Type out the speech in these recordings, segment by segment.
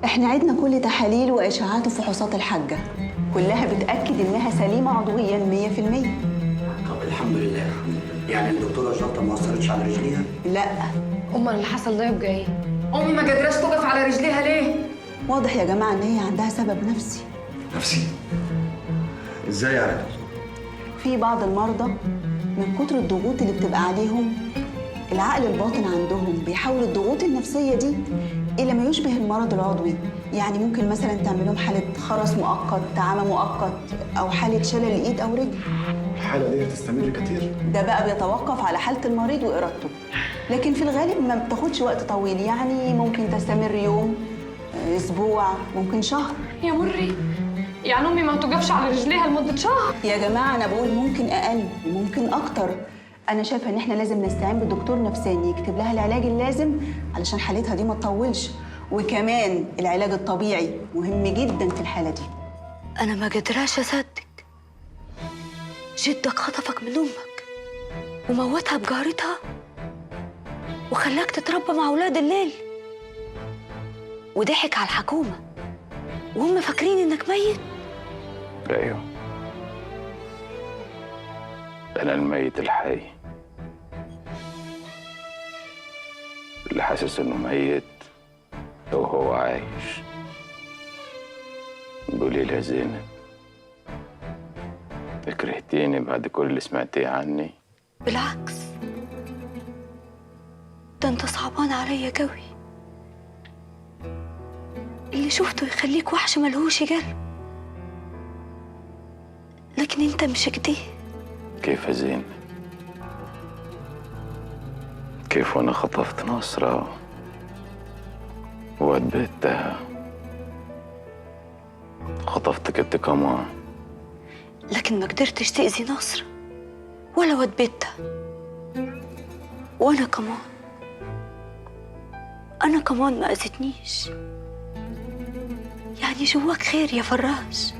احنا عدنا كل تحاليل واشعاعات وفحوصات الحاجه، كلها بتاكد انها سليمه عضويا 100%. طب الحمد لله. يعني الدكتوره شرطه ما اثرتش على رجليها؟ لا. امال اللي حصل ده يبقى ايه؟ امي ما قادراش تقف على رجليها ليه؟ واضح يا جماعه ان هي عندها سبب نفسي. نفسي؟ ازاي يعني؟ في بعض المرضى من كتر الضغوط اللي بتبقى عليهم العقل الباطن عندهم بيحول الضغوط النفسيه دي الى ما يشبه المرض العضوي. يعني ممكن مثلا تعمل لهم حاله خرس مؤقت، تعامى مؤقت، او حاله شلل ايد او رجل. الحالة دي تستمر كتير؟ ده بقى بيتوقف على حاله المريض وارادته، لكن في الغالب ما بتاخدش وقت طويل، يعني ممكن تستمر يوم، اسبوع، ممكن شهر. يا مري، يعني امي ما توقفش على رجليها لمده شهر؟ يا جماعه انا بقول ممكن اقل وممكن اكتر. انا شايفه ان احنا لازم نستعين بدكتور نفساني يكتب لها العلاج اللازم علشان حالتها دي ما تطولش، وكمان العلاج الطبيعي مهم جدا في الحاله دي. أنا ما قادراش أصدق. جدك خطفك من أمك وموتها بجارتها وخلاك تتربى مع أولاد الليل وضحك على الحكومة وهم فاكرين إنك ميت. ايوه، انا الميت الحي اللي حاسس انه ميت لو هو عايش. قولي لي يا زينب، كرهتيني بعد كل اللي سمعتيه عني؟ بالعكس، ده انت صعبان عليا قوي. اللي شفته يخليك وحش ملهوش قلب، لكن انت مش كده. كيف يا زينب؟ كيف وانا خطفت نصرة ووديتها؟ خطفتك انت كمان، لكن ما قدرتش تأذي نصر ولا ودبتها. وانا كمان ما أذتنيش. يعني جواك خير يا فراش.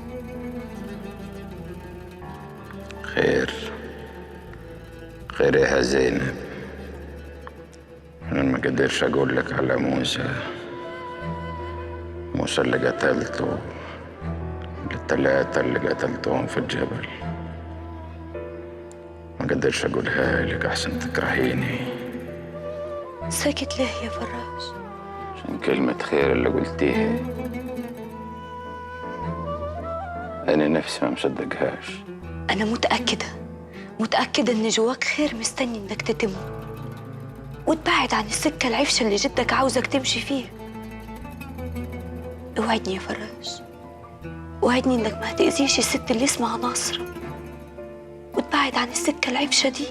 خير يا زينب. انا ما قدرش اقول لك على موسى اللي قتلته، الثلاثة اللي قتلتهم في الجبل. ما قدرش اقولها لك احسن تكرهيني. ساكت ليه يا فراش؟ عشان كلمة خير اللي قلتيها انا نفسي ما مصدقهاش. أنا متأكدة إن جواك خير مستني إنك تتم وتبعد عن السكة العفشة اللي جدك عاوزك تمشي فيها. اوعدني يا فراش، اوعدني إنك ما هتأذيش الست اللي اسمها ناصر وتبعد عن السكة العفشة دي.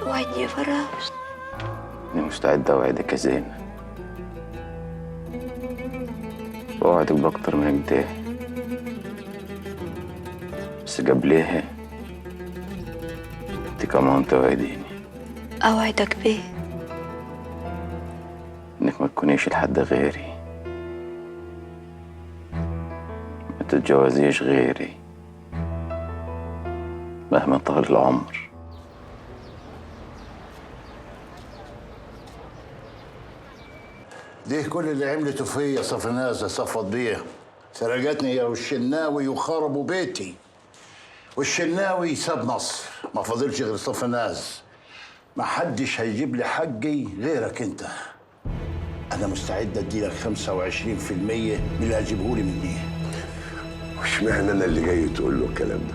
اوعدني يا فراش. أنا مستعد أوعدك يا زينب، وأوعدك بأكتر من كده، بس قبليها أنت كمان توعديني. أوعدك بيه؟ إنك ما تكونيش لحد غيري، ما تتجوزيش غيري مهما طال العمر. ليه كل اللي عملته فيا صفنازة صفت بيه؟ سرقتني يا والشناوي وخربوا بيتي، والشناوي ساب مصر، ما فاضلش غير صفناز. ما حدش هيجيب لي حقي غيرك انت. انا مستعد اديلك 25% من اللي هتجيبهولي مني. واشمعنى انا اللي جاي تقول له الكلام ده؟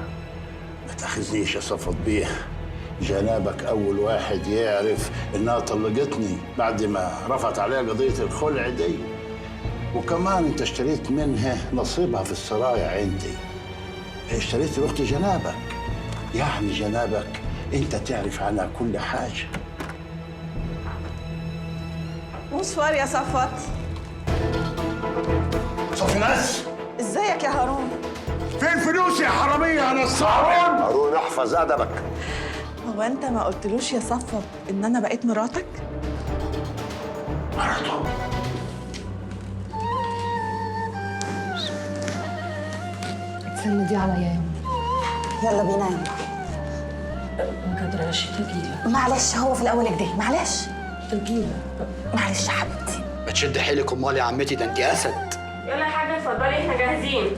ما تاخذنيش يا صفت بيه، جنابك أول واحد يعرف إنها طلقتني بعد ما رفعت عليها قضية الخلع دي، وكمان أنت اشتريت منها نصيبها في السرايا عندي. اشتريت لأخت جنابك، يعني جنابك أنت تعرف عنها كل حاجة. مصفر يا صفت. صفناس، ازيك يا هارون؟ فين فلوسي يا حرامية يا نصارون؟ هارون احفظ ادبك. هو انت ما قلتلوش يا صفت ان انا بقيت مراتك؟ مرته؟ تسندي عليا يا أمي. يلا بينا يا ما قادراش. تقيلة معلش، هو في الاول كده، معلش تقيلة. معلش يا حبيبتي. ما تشد حيلك امال يا عمتي، ده انت اسد. يلا يا حاجة اتفضلي احنا جاهزين.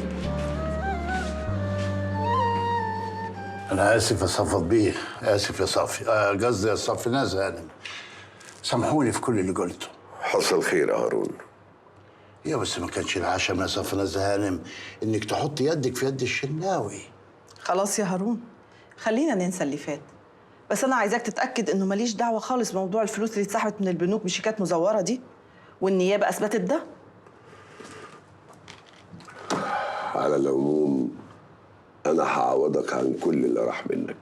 أنا آسف يا صفوت بيه، آسف يا صافي، قصدي يا صافي ناس هانم. سامحوني في كل اللي قلته. حصل خير يا هارون. يا بس ما كانش العشم يا صافي ناس هانم إنك تحط يدك في يد الشناوي. خلاص يا هارون، خلينا ننسى اللي فات. بس انا عايزاك تتاكد انه ماليش دعوه خالص بموضوع الفلوس اللي اتسحبت من البنوك بشيكات مزوره دي، والنيابه اثبتت ده. على العموم أنا هعوضك عن كل اللي راح منك.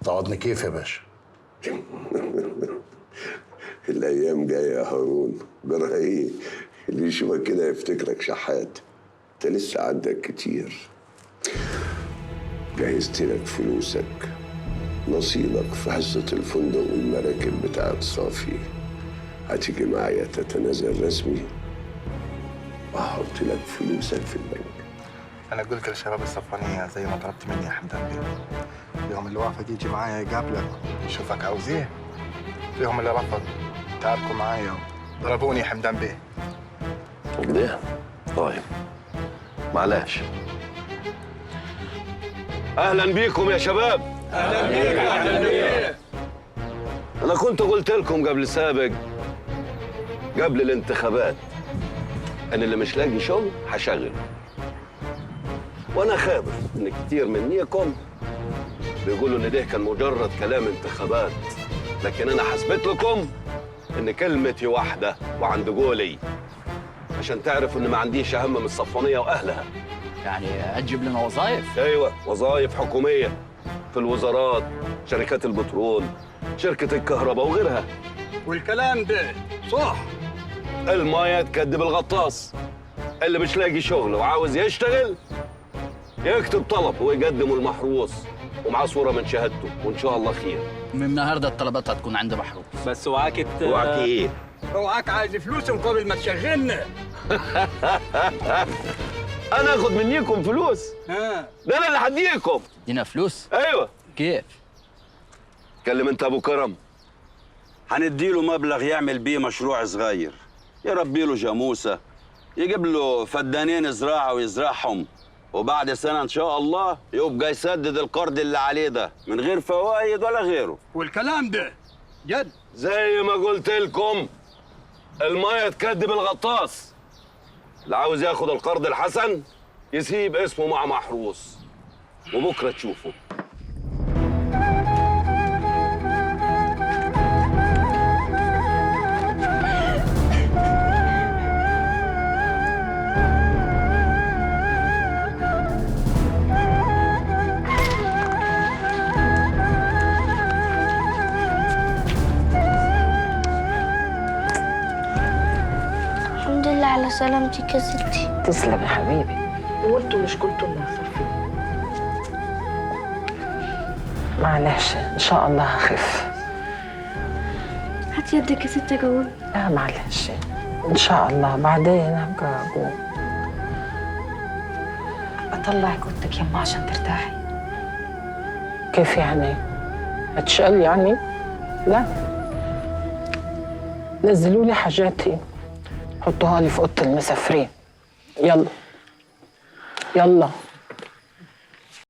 تعوضني كيف يا باشا؟ الأيام جاية يا هارون، جرى إيه؟ اللي يشوفك كده يفتكرك شحات. أنت لسه عندك كتير. جهزت لك فلوسك، نصيبك في حصة الفندق والمراكب بتاعت صافي. هتيجي معايا تتنازل رسمي وأحط لك فلوسك في البنك. أنا قلت للشباب الصفانية زي ما طلبت مني يا حمدان بيه. اليوم اللي وافق يجي معايا يقابلك يشوفك عاوز إيه. اليوم اللي رفض تعبكوا معايا ضربوني يا حمدان بيه. كده؟ طيب معلش. أهلا بيكم يا شباب. أهلا بيك. أهلا بيك. أنا كنت قلت لكم قبل سابق قبل الانتخابات أنا اللي مش لاقي شغل هشغله. وأنا خابر إن كتير منيكم بيقولوا إن ده كان مجرد كلام انتخابات، لكن أنا حسبت لكم إن كلمتي واحدة وعند قولي، عشان تعرفوا إن ما عنديش أهم من الصفانية وأهلها. يعني هتجيب لنا وظائف؟ أيوة، وظائف حكومية في الوزارات، شركات البترول، شركة الكهرباء وغيرها. والكلام ده صح؟ المايه تكدب الغطاس. اللي مش لاقي شغل وعاوز يشتغل يكتب طلب ويقدمه المحروس ومعاه صورة من شهادته، وإن شاء الله خير. من النهارده الطلبات هتكون عند محروس. بس وعاك وعاك إيه؟ وعاك عايز فلوس مقابل ما تشغلنا. أنا آخد منيكم فلوس؟ ده أنا اللي هديكم. ادينا فلوس؟ أيوة. كيف؟ كلم أنت أبو كرم. هنديله مبلغ يعمل بيه مشروع صغير، يربي له جاموسة، يجيب له فدانين زراعة ويزرعهم، وبعد سنة إن شاء الله يبقى يسدد القرض اللي عليه ده من غير فوائد ولا غيره. والكلام ده جد؟ زي ما قلت لكم المية تكدب الغطاس. اللي عاوز ياخد القرض الحسن يسيب اسمه مع محروس، وبكرة تشوفه. الحمد لله على سلامتك يا ستي. تسلم يا حبيبي. وانتوا مش قلتوا انها صفي؟ معلش ان شاء الله هخف. هات يدك يا ستي جواب. لا معلش ان شاء الله بعدين هبقى اقوم. اطلعك اوضتك يما عشان ترتاحي. كيف يعني؟ هتشقل يعني؟ لا نزلوا لي حاجاتي حطوها لي في اوضه المسافرين. يلا يلا.